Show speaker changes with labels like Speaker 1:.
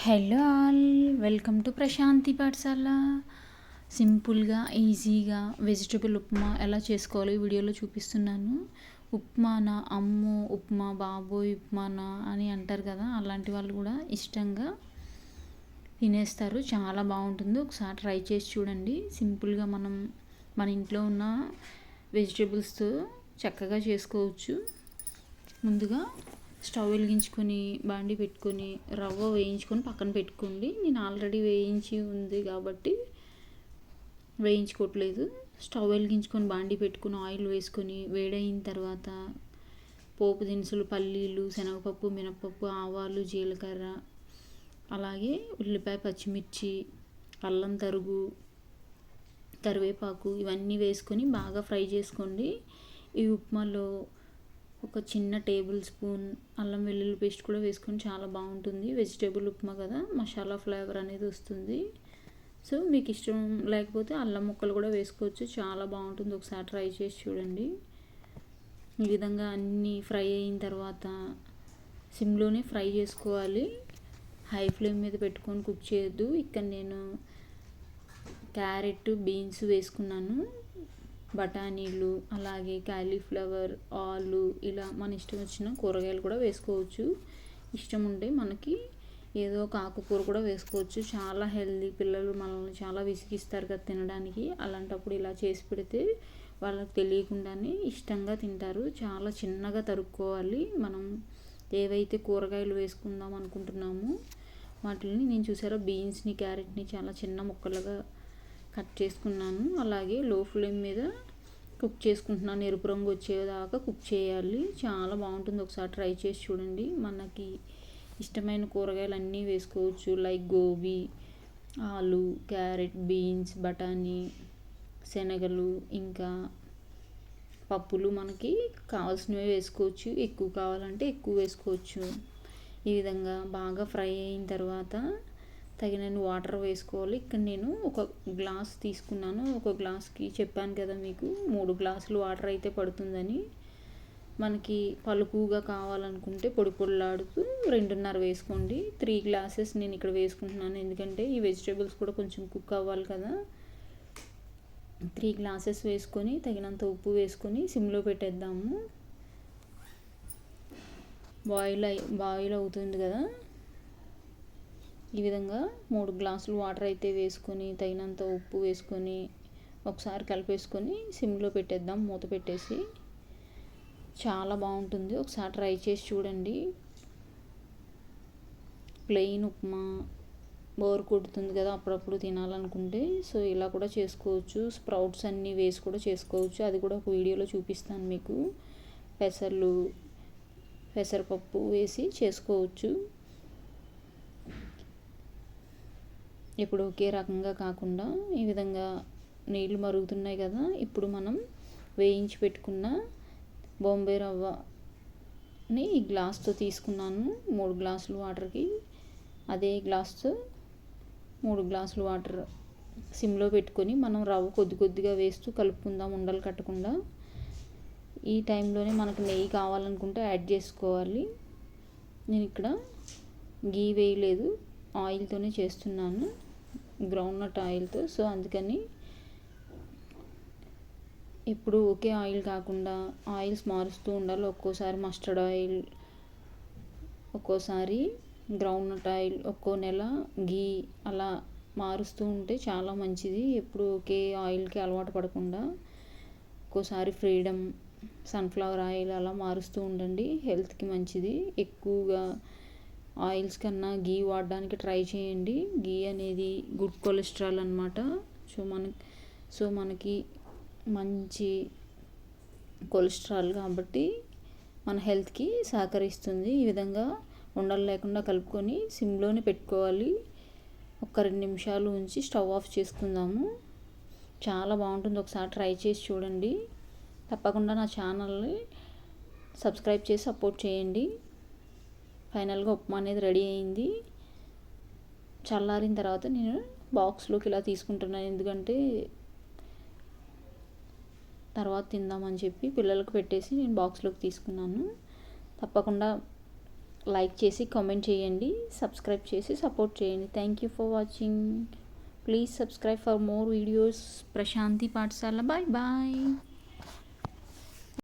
Speaker 1: Hello all, welcome to Prashanti Pathashala. సింపుల్గా ఈజీగా vegetable upma ఎలా చేసుకోవాలో ఈ వీడియోలో చూపిస్తున్నాను. ఉప్మానా అమ్మో, ఉప్మా బాబోయ్, ఉప్మానా అని అంటారు కదా, అలాంటి వాళ్ళు కూడా ఇష్టంగా తినేస్తారు. చాలా బాగుంటుంది, ఒకసారి ట్రై చేసి చూడండి. సింపుల్గా మన ఇంట్లో ఉన్న వెజిటబుల్స్తో చక్కగా చేసుకోవచ్చు. ముందుగా స్టవ్ వెలిగించుకొని బాండి పెట్టుకొని రవ్వ వేయించుకొని పక్కన పెట్టుకోండి. నేను ఆల్రెడీ వేయించి ఉంది కాబట్టి వేయించుకోవట్లేదు. స్టవ్ వెలిగించుకొని బాండి పెట్టుకొని ఆయిల్ వేసుకొని వేడైన తర్వాత పోపు దినుసులు, పల్లీలు, శనగపప్పు, మినపప్పు, ఆవాలు, జీలకర్ర, అలాగే ఉల్లిపాయ, పచ్చిమిర్చి, అల్లం తరుగు, కరివేపాకు ఇవన్నీ వేసుకొని బాగా ఫ్రై చేసుకోండి. ఈ ఉప్మాలో ఒక చిన్న టేబుల్ స్పూన్ అల్లం వెల్లుల్లి పేస్ట్ కూడా వేసుకొని చాలా బాగుంటుంది. వెజిటేబుల్ ఉప్మా కదా, మసాలా ఫ్లేవర్ అనేది వస్తుంది. సో మీకు ఇష్టం లేకపోతే అల్లం ముక్కలు కూడా వేసుకోవచ్చు, చాలా బాగుంటుంది. ఒకసారి ట్రై చేసి చూడండి. ఈ విధంగా అన్నీ ఫ్రై అయిన తర్వాత సిమ్లోనే ఫ్రై చేసుకోవాలి, హై ఫ్లేమ్ మీద పెట్టుకొని కుక్ చేయొద్దు. ఇక్కడ నేను క్యారెట్, బీన్స్ వేసుకున్నాను, బఠానీలు, అలాగే కాలీఫ్లవర్, ఆలు, ఇలా మన ఇష్టం వచ్చిన కూరగాయలు కూడా వేసుకోవచ్చు. ఇష్టం ఉంటే మనకి ఏదో ఒక ఆకుకూర కూడా వేసుకోవచ్చు. చాలా హెల్దీ. పిల్లలు మనల్ని చాలా విసిగిస్తారు కదా తినడానికి, అలాంటప్పుడు ఇలా చేసి పెడితే వాళ్ళకి తెలియకుండానే ఇష్టంగా తింటారు. చాలా చిన్నగా తరుక్కోవాలి. మనం ఏవైతే కూరగాయలు వేసుకుందాం అనుకుంటున్నామో వాటిని, నేను చూసారా బీన్స్ని, క్యారెట్ని చాలా చిన్న ముక్కలుగా కట్ చేసుకున్నాను. అలాగే లో ఫ్లేమ్ మీద కుక్ చేసుకుంటున్నాను, ఎరుపు రంగు వచ్చేదాకా కుక్ చేయాలి. చాలా బాగుంటుంది, ఒకసారి ట్రై చేసి చూడండి. మనకి ఇష్టమైన కూరగాయలు అన్నీ వేసుకోవచ్చు, లైక్ గోబీ, ఆలు, క్యారెట్, బీన్స్, బఠానీ, శనగలు, ఇంకా పప్పులు మనకి కావాల్సినవి వేసుకోవచ్చు. ఎక్కువ కావాలంటే ఎక్కువ వేసుకోవచ్చు. ఈ విధంగా బాగా ఫ్రై అయిన తర్వాత తగినన్ని వాటర్ వేసుకోవాలి. ఇక్కడ నేను ఒక గ్లాస్ తీసుకున్నాను. ఒక గ్లాస్కి చెప్పాను కదా మీకు 3 గ్లాసులు వాటర్ అయితే పడుతుందని. మనకి పలుకుగా కావాలనుకుంటే పొడి పొడిలాడుతూ 2.5 వేసుకోండి. 3 గ్లాసెస్ నేను ఇక్కడ వేసుకుంటున్నాను, ఎందుకంటే ఈ వెజిటేబుల్స్ కూడా కొంచెం కుక్ అవ్వాలి కదా. 3 గ్లాసెస్ వేసుకొని తగినంత ఉప్పు వేసుకొని సిమ్లో పెట్టేద్దాము. బాయిల్ అవుతుంది కదా. ఈ విధంగా 3 గ్లాసులు వాటర్ అయితే వేసుకొని తగినంత ఉప్పు వేసుకొని ఒకసారి కలిపేసుకొని సిమ్లో పెట్టేద్దాం, మూత పెట్టేసి. చాలా బాగుంటుంది, ఒకసారి ట్రై చేసి చూడండి. ప్లెయిన్ ఉప్మా బోర్ కొడుతుంది కదా అప్పుడప్పుడు తినాలనుకుంటే, సో ఇలా కూడా చేసుకోవచ్చు. స్ప్రౌట్స్ అన్నీ వేసి కూడా చేసుకోవచ్చు, అది కూడా ఒక వీడియోలో చూపిస్తాను మీకు. పెసరపప్పు వేసి చేసుకోవచ్చు. ఇప్పుడు ఒకే రకంగా కాకుండా ఈ విధంగా నీళ్ళు మరుగుతున్నాయి కదా, ఇప్పుడు మనం వేయించి పెట్టుకున్న బాంబే రవ్వని ఈ గ్లాస్తో తీసుకున్నాను. 3 గ్లాసులు వాటర్కి అదే గ్లాస్తో 3 గ్లాసులు వాటర్ సిమ్లో పెట్టుకొని మనం రవ్వ కొద్ది కొద్దిగా వేస్తూ కలుపుకుందాం, ఉండలు కట్టకుండా. ఈ టైంలోనే మనకు నెయ్యి కావాలనుకుంటే యాడ్ చేసుకోవాలి. నేను ఇక్కడ గీ వేయలేదు, ఆయిల్తోనే చేస్తున్నాను, గ్రౌండ్నట్ ఆయిల్తో. సో అందుకని ఇప్పుడు ఒకే ఆయిల్ కాకుండా ఆయిల్స్ మారుస్తూ ఉండాలి. ఒక్కోసారి మస్టర్డ్ ఆయిల్, ఒక్కోసారి గ్రౌండ్నట్ ఆయిల్, ఒక్కో నెల గీ, అలా మారుస్తూ ఉంటే చాలా మంచిది. ఎప్పుడు ఒకే ఆయిల్కి అలవాటు పడకుండా ఒక్కోసారి ఫ్రీడమ్, సన్ఫ్లవర్ ఆయిల్ అలా మారుస్తూ ఉండండి, హెల్త్కి మంచిది. ఎక్కువగా ఆయిల్స్ కన్నా గీ వాడడానికి ట్రై చేయండి. గీ అనేది గుడ్ కొలెస్ట్రాల్ అనమాట. సో మనకి మంచి కొలెస్ట్రాల్ కాబట్టి మన హెల్త్కి సహకరిస్తుంది. ఈ విధంగా ఉండలు లేకుండా కలుపుకొని సిమ్లోనే పెట్టుకోవాలి. ఒక 2 నిమిషాలు ఉంచి స్టవ్ ఆఫ్ చేసుకుందాము. చాలా బాగుంటుంది, ఒకసారి ట్రై చేసి చూడండి. తప్పకుండా నా ఛానల్ని సబ్స్క్రైబ్ చేసి సపోర్ట్ చేయండి. ఫైనల్గా ఉప్మా అనేది రెడీ అయింది. చల్లారిన తర్వాత నేను బాక్స్లోకి ఇలా తీసుకుంటున్నాను, ఎందుకంటే తర్వాత తిందామని చెప్పి పిల్లలకు పెట్టేసి నేను బాక్స్లోకి తీసుకున్నాను. తప్పకుండా లైక్ చేసి కామెంట్ చేయండి, సబ్స్క్రైబ్ చేసి సపోర్ట్ చేయండి. Thank you for watching. Please subscribe for more videos. Prashanti పాఠశాల. Bye bye.